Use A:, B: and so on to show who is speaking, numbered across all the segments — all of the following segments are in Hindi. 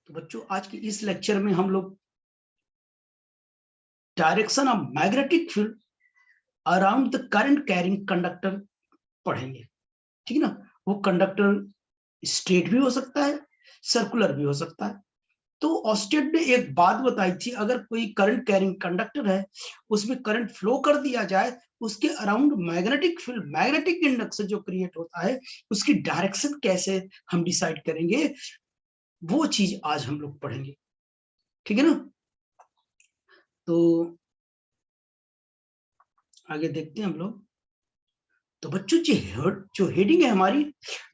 A: तो बच्चों आज की इस लेक्चर में हम लोग direction of magnetic field around the current carrying conductor पढ़ेंगे। ठीक है ना। वो कंडक्टर स्ट्रेट भी हो सकता है, सर्कुलर भी हो सकता है। तो ऑस्टेड ने एक बात बताई थी, अगर कोई करंट कैरिंग कंडक्टर है, उसमें करंट फ्लो कर दिया जाए, उसके around magnetic field, magnetic induction जो क्रिएट होता है, उसकी डायरेक्शन कैसे हम डिसाइड करेंगे, वो चीज आज हम लोग पढ़ेंगे। ठीक है ना। तो आगे देखते हैं हम लोग। तो बच्चों जो हेडिंग है हमारी,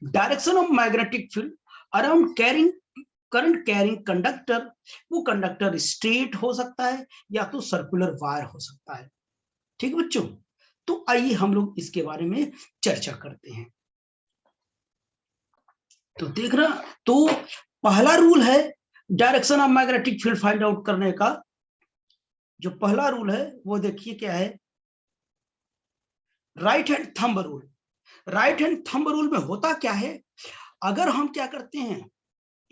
A: direction of magnetic field around carrying current carrying conductor. वो कंडक्टर स्ट्रेट हो सकता है या तो सर्कुलर वायर हो सकता है। ठीक है बच्चों। तो आइए हम लोग इसके बारे में चर्चा करते हैं। तो देख रहा, तो पहला रूल है direction of magnetic field find out करने का। जो पहला रूल है वो देखिए क्या है, right hand thumb rule. Right hand thumb rule में होता क्या है, अगर हम क्या करते हैं,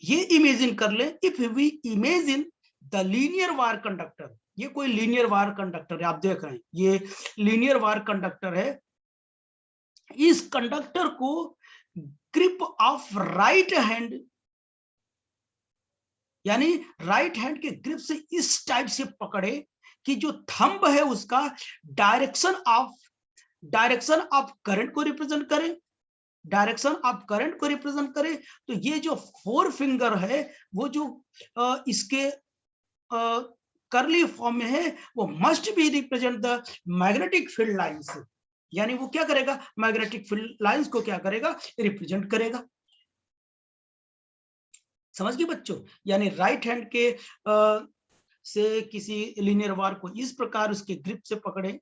A: ये इमेजिन कर ले, if we imagine the linear wire conductor. ये कोई लीनियर वायर कंडक्टर है, आप देख रहे हैं ये लीनियर वायर कंडक्टर है। इस कंडक्टर को ग्रिप ऑफ राइट हैंड, यानी राइट हैंड के ग्रिप से इस टाइप से पकड़े कि जो थंब है उसका डायरेक्शन ऑफ करंट को रिप्रेजेंट करे, डायरेक्शन ऑफ करंट को रिप्रेजेंट करे। तो ये जो फोर फिंगर है, वो जो इसके करली फॉर्म में है, वो must be represent the magnetic field lines. यानी वो क्या करेगा, मैग्नेटिक फील्ड लाइंस को क्या करेगा, रिप्रेजेंट करेगा। समझ गए बच्चों। यानी राइट हैंड के से किसी लीनियर वायर को इस प्रकार उसके ग्रिप से पकड़े,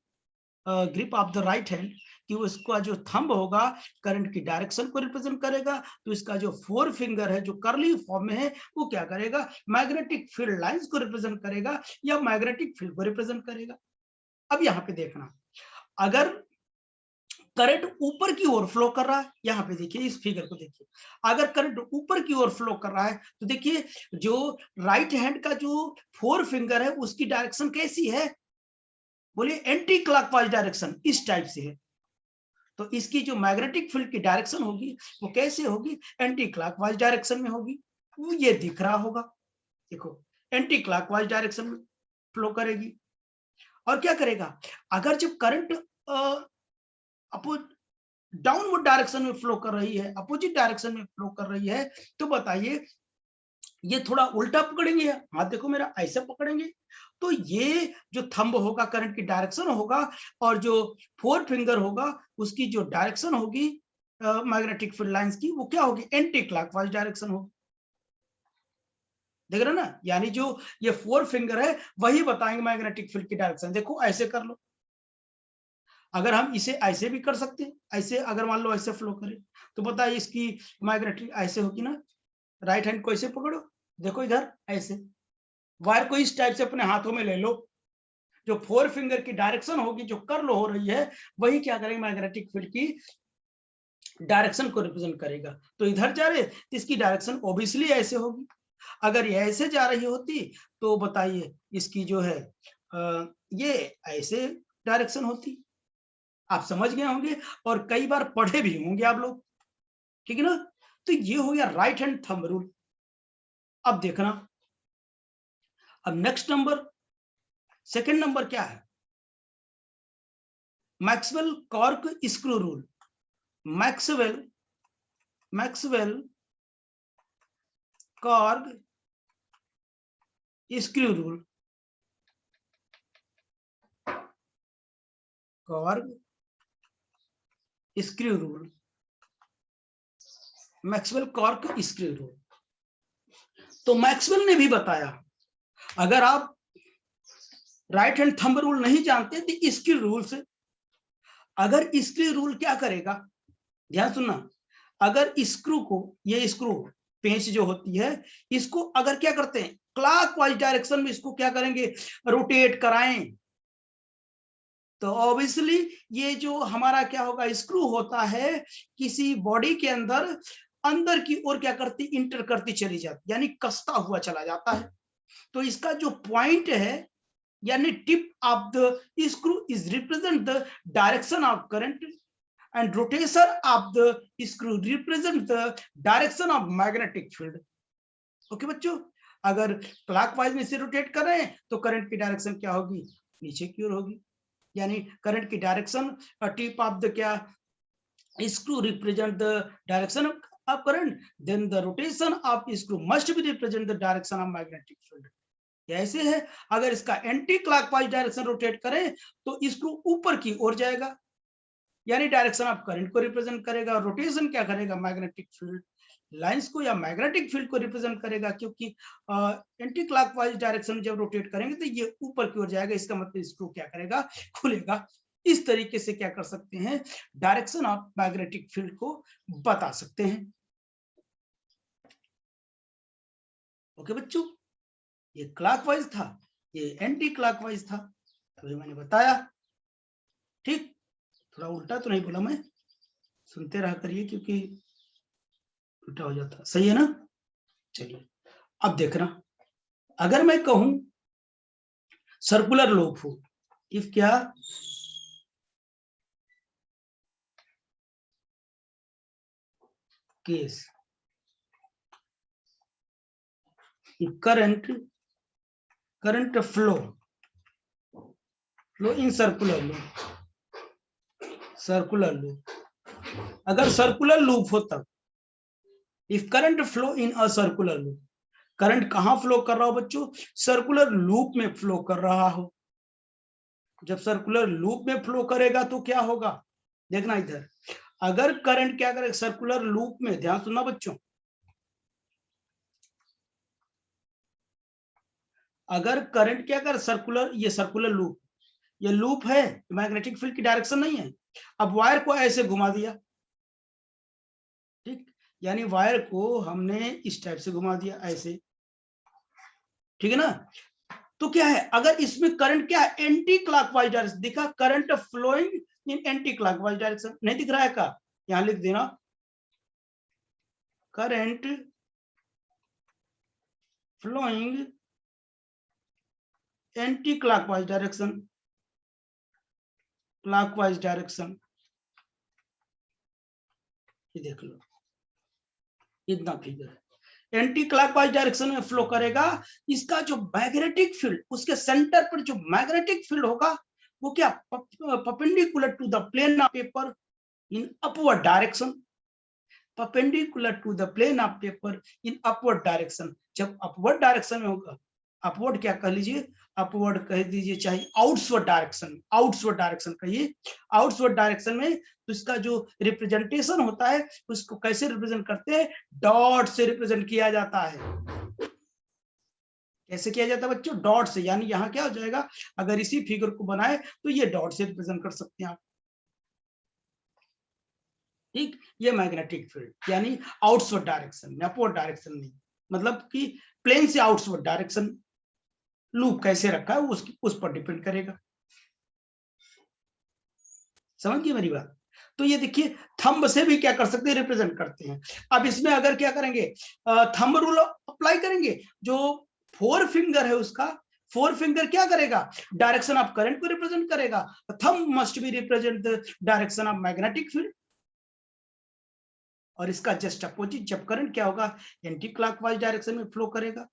A: grip of the right hand, कि उसका जो थंब होगा करंट की डायरेक्शन को रिप्रेजेंट करेगा। तो इसका जो फोर फिंगर है जो करली फॉर्म में है, वो क्या करेगा, मैग्नेटिक फील्ड लाइंस को रिप्रेजेंट करेगा या मैग्नेटिक फील्ड को रिप्रेजेंट करेगा। अब यहाँ पे देखना, अगर करंट ऊपर की ओर फ्लो कर रहा है, यहाँ पे देखिए इस फिगर को देखिए, अगर करंट ऊपर की ओर फ्लो कर रहा है तो देखिए जो राइट हैंड का जो फोर फिंगर है उसकी डायरेक्शन कैसी है, बोलिए एंटी क्लॉकवाइज डायरेक्शन इस टाइप से है। तो इसकी जो मैग्नेटिक फील्ड की डायरेक्शन होगी वो कैसे होगी, एंटी क्लॉकवाइज डायरेक्शन में होगी। वो ये दिख रहा होगा, देखो एंटी क्लॉकवाइज डायरेक्शन में फ्लो करेगी। और क्या करेगा, अगर जब करंट अपोज डाउनवर्ड डायरेक्शन में फ्लो कर रही है, अपोजिट डायरेक्शन में फ्लो कर रही है, तो बताइए ये थोड़ा उल्टा पकड़ेंगे, हाथ देखो मेरा ऐसे पकड़ेंगे, तो ये जो थंब होगा करंट की डायरेक्शन होगा, और जो फोर फिंगर होगा उसकी जो डायरेक्शन होगी मैग्नेटिक फील्ड लाइंस की, वो क्या होगी, एंटी क्लॉकवाइज डायरेक्शन होगी। देख रहे हो ना, यानी जो ये फोर फिंगर है वही बताएंगे मैग्नेटिक फील्ड की डायरेक्शन। देखो ऐसे कर लो, अगर हम इसे ऐसे भी कर सकते हैं, ऐसे अगर मान लो ऐसे फ्लो करे, तो बताइए इसकी मैग्नेटिक ऐसे होगी ना। राइट हैंड को ऐसे पकड़ो, देखो इधर ऐसे, वायर को इस टाइप से अपने हाथों में ले लो, जो फोर फिंगर की डायरेक्शन होगी जो कर्ल हो रही है, वही क्या करेंगे, मैग्नेटिक फील्ड की डायरेक्शन को रिप्रेजेंट करेगा। तो इधर जा रहे तो इसकी डायरेक्शन ऑब्वियसली ऐसे होगी। अगर ये ऐसे जा रही होती तो बताइए इसकी जो है ये ऐसे डायरेक्शन होती। आप समझ गए होंगे और कई बार पढ़े भी होंगे आप लोग। ठीक है ना। तो ये हो गया राइट हैंड थंब रूल। अब देखना, अब नेक्स्ट नंबर, सेकंड नंबर क्या है, Maxwell cork screw rule. Maxwell Maxwell cork screw rule. Cork screw rule, Maxwell cork screw rule. तो मैक्सवेल ने भी बताया, अगर आप राइट हैंड थंब रूल नहीं जानते तो स्क्रू रूल से, अगर स्क्रू रूल क्या करेगा, ध्यान सुनना, अगर स्क्रू को, ये स्क्रू पेंच जो होती है, इसको अगर क्या करते हैं क्लॉकवाइज डायरेक्शन में इसको क्या करेंगे, रोटेट कराएं, तो ऑब्वियसली ये जो हमारा क्या होगा, स्क्रू होता है किसी बॉडी के अंदर, अंदर की ओर क्या करती, इंटर करती चली जाती, यानी कसता हुआ चला जाता है। तो इसका जो पॉइंट है यानी tip of the screw is represent the direction of current and rotation of the screw represent the direction of magnetic field. Okay बच्चों, अगर क्लॉकवाइज में से रोटेट कर रहे हैं तो करंट की डायरेक्शन क्या होगी, नीचे की ओर होगी, यानी करंट की डायरेक्शन टिप ऑफ द क्या screw represent the direction of current, then the rotation of screw must be represent the direction of magnetic field। ऐसे है, अगर इसका एंटी क्लॉकवाइज डायरेक्शन रोटेट करें तो स्क्रू ऊपर की ओर जाएगा, यानी डायरेक्शन ऑफ करंट को रिप्रेजेंट करेगा। रोटेशन क्या करेगा, मैग्नेटिक फील्ड लाइंस को या मैग्नेटिक फील्ड को रिप्रेजेंट करेगा, क्योंकि एंटी क्लॉकवाइज डायरेक्शन जब रोटेट करेंगे तो ये ऊपर की ओर जाएगा, इसका मतलब स्क्रू क्या करेगा, खुलेगा। इस तरीके से क्या कर सकते हैं, डायरेक्शन ऑफ मैग्नेटिक फील्ड को बता सकते हैं। ओके बच्चों, ये क्लॉकवाइज था, ये एंटी क्लॉकवाइज था, अभी मैंने बताया। ठीक, थोड़ा उल्टा तो नहीं बोला मैं, सुनते रहा करिए क्योंकि उल्टा हो जाता, सही है ना। चलिए अब देखना, अगर मैं कहूं सर्कुलर लूप हो, इफ क्या case current flow in circular loop, अगर सर्कुलर लूप हो तब, if current flow in a circular loop, current कहां फ्लो कर रहा हो बच्चों, सर्कुलर लूप में फ्लो कर रहा हो। जब सर्कुलर लूप में फ्लो करेगा तो क्या होगा, देखना इधर, अगर करंट क्या करेगा सर्कुलर लूप में, ध्यान सुनना बच्चों, अगर करंट क्या कर सर्कुलर, ये सर्कुलर लूप, ये लूप है, मैग्नेटिक फील्ड की डायरेक्शन नहीं है। अब वायर को ऐसे घुमा दिया, ठीक, यानी वायर को हमने इस टाइप से घुमा दिया ऐसे, ठीक है ना। तो क्या है, अगर इसमें करंट क्या है, एंटी क्लॉकवाइज डायरेक्शन, दिखा current flowing in anti clockwise direction, नहीं दिख रहा है का, यहां लिख देना current flowing anti clockwise direction, clockwise direction, ये देख लो इतना फिगर है, एंटी क्लॉकवाइज डायरेक्शन में फ्लो करेगा। इसका जो मैग्नेटिक फील्ड, उसके सेंटर पर जो मैग्नेटिक फील्ड होगा वो क्या, perpendicular to the plane of paper in upward direction, perpendicular to the plane of paper in upward direction. जब अपवर्ड डायरेक्शन में होगा, अपवर्ड क्या कह लीजिए, अपवर्ड कह दीजिए, चाहे आउटवर्ड डायरेक्शन, आउटवर्ड डायरेक्शन कहिए, आउटवर्ड डायरेक्शन में तो इसका जो रिप्रेजेंटेशन होता है उसको कैसे रिप्रेजेंट करते हैं, डॉट से रिप्रेजेंट किया जाता है। कैसे किया जाता है बच्चों, डॉट से, यानी यहाँ क्या हो जाएगा, अगर इसी फिगर को बनाए तो ये डॉट से रिप्रेजेंट कर सकते हैं आप। ठीक, ये मैग्नेटिक फील्ड यानी आउटवर्ड डायरेक्शन, अपवर्ड डायरेक्शन नहीं, मतलब कि प्लेन से आउटवर्ड डायरेक्शन लूप कैसे रखा है उस पर डिपेंड करेगा। समझ गए मेरी बात। तो ये देखिए थंब से भी क्या कर सकते हैं, रिप्रेजेंट करते हैं। अब इसमें अगर क्या करेंगे, थंब रूल अप्लाई करेंगे, जो फोर फिंगर है उसका, फोर फिंगर क्या करेगा, डायरेक्शन ऑफ करंट को रिप्रेजेंट करेगा, thumb must be represent the direction of magnetic field. और इसका जस्ट अपोजिट, जब करंट क्या होगा, एंटी क्लॉकवाइज डायरेक्शन में फ्लो करेगा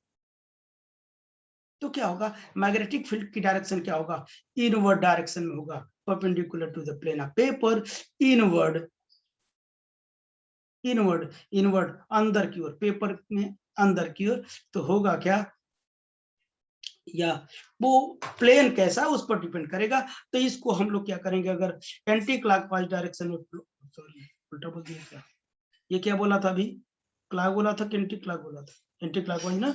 A: तो क्या होगा, मैग्नेटिक फील्ड की डायरेक्शन क्या होगा, इनवर्ड डायरेक्शन में होगा, perpendicular to the plane of paper, inward, inward, inward अंदर की ओर, पेपर में अंदर की ओर, तो होगा क्या, या वो प्लेन कैसा उस पर डिपेंड करेगा। तो इसको हम लोग क्या करेंगे, अगर एंटी क्लॉकवाइज डायरेक्शन में, सॉरी उल्टा बोल दिया क्या, ये क्या बोला था अभी, क्लॉक बोला था कि एंटी क्लॉक बोला था, एंटी क्लॉकवाइज ना,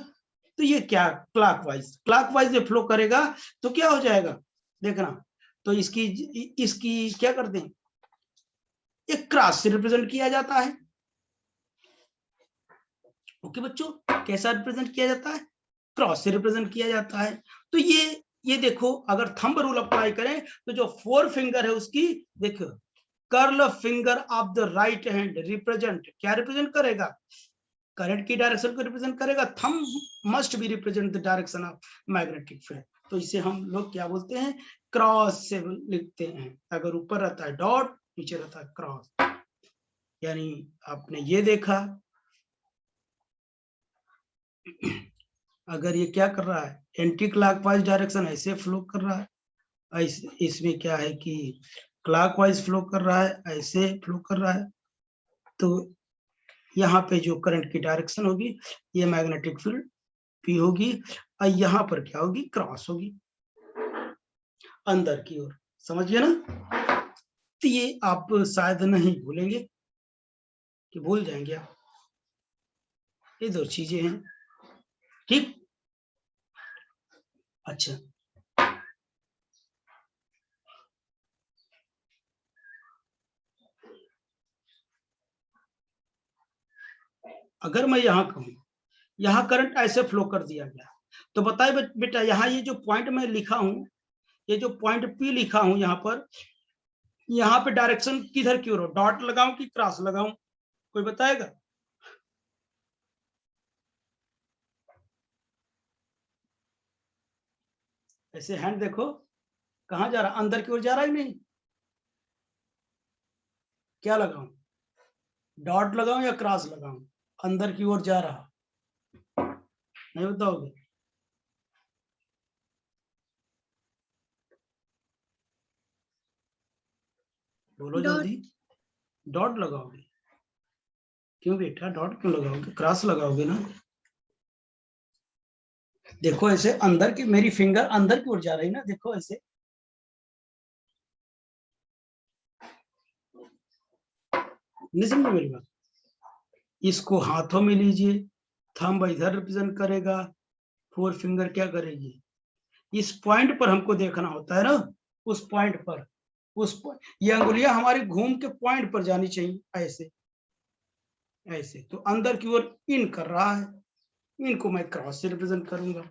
A: तो ये क्या क्लॉकवाइज, क्लॉकवाइज में फ्लो करेगा तो क्या हो जाएगा, देखना, तो इसकी क्या करते हैं, एक क्रॉस से रिप्रेजेंट किया जाता है। ओके बच्चों, कैसा रिप्रेजेंट किया जाता है, क्रॉस से रिप्रेजेंट किया जाता है। तो ये देखो, अगर थंब रूल अप्लाई करें तो जो फोर फिंगर है उसकी देखो curl finger of the right hand represent, क्या रिप्रेजेंट करेगा? करंट की डायरेक्शन को रिप्रेजेंट करेगा। Thumb must be represent the direction of magnetic field. तो इसे हम लोग क्या बोलते हैं? क्रॉस से लिखते हैं। अगर ऊपर रहता है डॉट, नीचे रहता है क्रॉस। यानी आपने ये देखा, अगर ये क्या कर रहा है, एंटी क्लॉकवाइज डायरेक्शन ऐसे फ्लो कर रहा है, इसमें क्या है कि क्लॉकवाइज फ्लो कर रहा है, ऐसे फ्लो कर रहा है, तो यहाँ पे जो करंट की डायरेक्शन होगी ये मैग्नेटिक फील्ड पी होगी, और यहाँ पर क्या होगी? क्रॉस होगी अंदर की ओर। समझिए ना? तो ये आप शायद नहीं भूलेंगे, कि भूल जाएंगे आप। ये दो चीजें हैं, ठीक। अच्छा, अगर मैं यहाँ कहूँ यहाँ करंट ऐसे फ्लो कर दिया गया, तो बताए बेटा, यहाँ ये जो पॉइंट मैं लिखा हूँ, ये जो पॉइंट पी लिखा हूँ यहाँ पर, यहाँ पे डायरेक्शन किधर की ओर हो? डॉट लगाऊं कि क्रॉस लगाऊं? कोई बताएगा? ऐसे हैंड देखो, कहाँ जा रहा? अंदर की ओर जा रहा है नहीं? क्या लगाऊं? डॉट लगाऊं या क्रॉस लगाऊं? अंदर की ओर जा रहा, नहीं बताओगे? बोलो जल्दी। डॉट लगाओगे? क्यों बेटा डॉट क्यों लगाओगे? क्रॉस लगाओगे ना? देखो ऐसे अंदर की, मेरी फिंगर अंदर की ओर जा रही ना, देखो ऐसे। नहीं समझ मेरी बात? इसको हाथों में लीजिए, थंब इधर रिप्रेजेंट करेगा, फोर फिंगर क्या करेगी? इस पॉइंट पर हमको देखना होता है ना, उस पॉइंट पर, ये अंगुलियां हमारी घूम के पॉइंट पर जानी चाहिए, ऐसे ऐसे। तो अंदर की ओर इन कर रहा है, इनको मैं क्रॉस से रिप्रेजेंट करूंगा,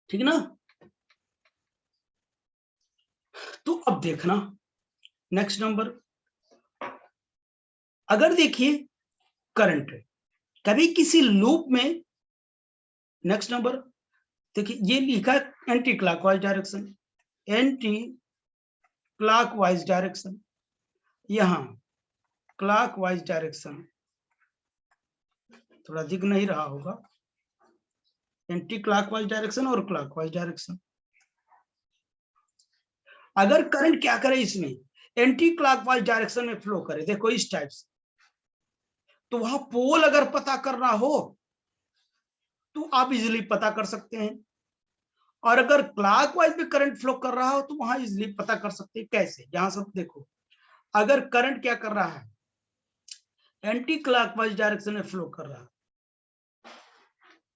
A: ठीक ना? तो अब देखना नेक्स्ट नंबर, अगर देखिए करंट कभी किसी लूप में, नेक्स्ट नंबर देखिए ये लिखा है anti clockwise direction, anti clockwise direction, यहां क्लॉकवाइज डायरेक्शन, थोड़ा दिख नहीं रहा होगा, एंटी क्लॉकवाइज डायरेक्शन और क्लॉकवाइज डायरेक्शन। अगर करंट क्या करे इसमें, एंटी क्लॉकवाइज डायरेक्शन में फ्लो करे, देखो इस टाइप से, तो वहां पोल अगर पता करना हो तो आप इजिली पता कर सकते हैं, और अगर क्लॉकवाइज में करंट फ्लो कर रहा हो तो वहां इजिली पता कर सकते हैं। कैसे? यहां सब देखो, अगर करंट क्या कर रहा है, एंटी क्लॉकवाइज डायरेक्शन में फ्लो कर रहा है,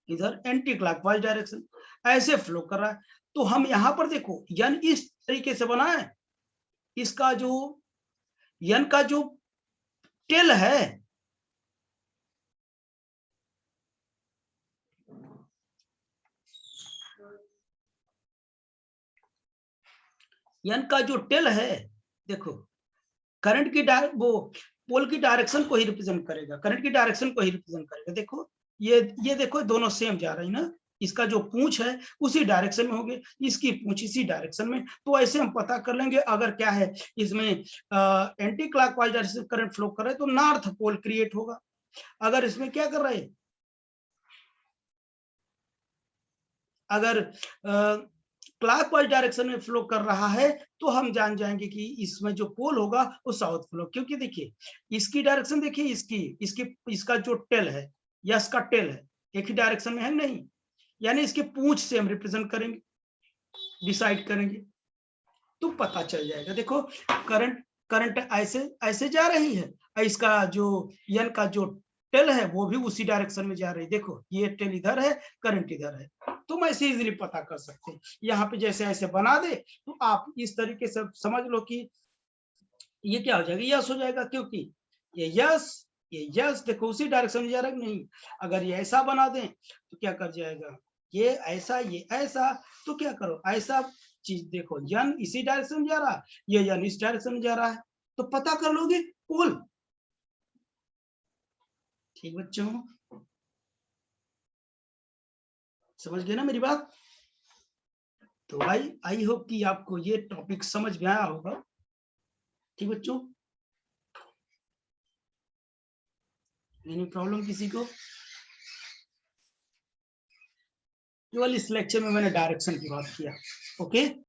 A: इधर एंटी क्लॉकवाइज डायरेक्शन ऐसे फ्लो कर रहा है, तो हम यहां पर देखो यन इस तरीके से बना है, इसका जो यन का जो टेल है, यन का जो टेल है, देखो करंट की वो पोल की डायरेक्शन को ही रिप्रेजेंट करेगा, करंट की डायरेक्शन को ही रिप्रेजेंट करेगा। देखो ये देखो दोनों सेम जा रही ना, इसका जो पूंछ है उसी डायरेक्शन में होगी, इसकी पूंछ इसी डायरेक्शन में, तो ऐसे हम पता कर लेंगे। अगर क्या है इसमें anti clockwise direction current flow कर रहे तो नॉर्थ पोल क्रिएट होगा। अगर इसमें क्या कर रहे, अगर क्लॉकवाइज डायरेक्शन में फ्लो कर रहा है तो हम जान जाएंगे कि इसमें जो पोल होगा वो साउथ फ्लो, क्योंकि देखिए इसकी डायरेक्शन देखिए, इसकी इसका जो टेल है या इसका टेल है एक ही डायरेक्शन में है नहीं, यानी इसके पूंछ से हम रिप्रेजेंट करेंगे, डिसाइड करेंगे, तो पता चल जाएगा। देखो करंट करंट ऐसे ऐसे जा रही है, इसका जो यन का जो टेल है वो भी उसी डायरेक्शन में जा रही है। देखो ये टेल इधर है, करंट इधर है, तो मैं इसे इजीली पता कर सकते हैं। यहाँ पे जैसे ऐसे बना दे तो आप इस तरीके से समझ लो कि ये क्या हो जाएगा, यस हो जाएगा, क्योंकि ये यस देखो उसी डायरेक्शन में जा रहा है नहीं। अगर ये ऐसा बना दें तो क्या कर जाएगा, ये ऐसा ये ऐसा, तो क्या करो ऐसा चीज देखो, यन इसी डायरेक्शन में जा रहा है, ये यन इस डायरेक्शन में जा रहा है, तो पता कर लोगे पोल। ठीक बच्चों, समझ गए ना मेरी बात? तो आई होप कि आपको ये टॉपिक समझ में आया होगा। ठीक बच्चों, एनी प्रॉब्लम किसी को? केवल इस लेक्चर में मैंने डायरेक्शन की बात किया। ओके।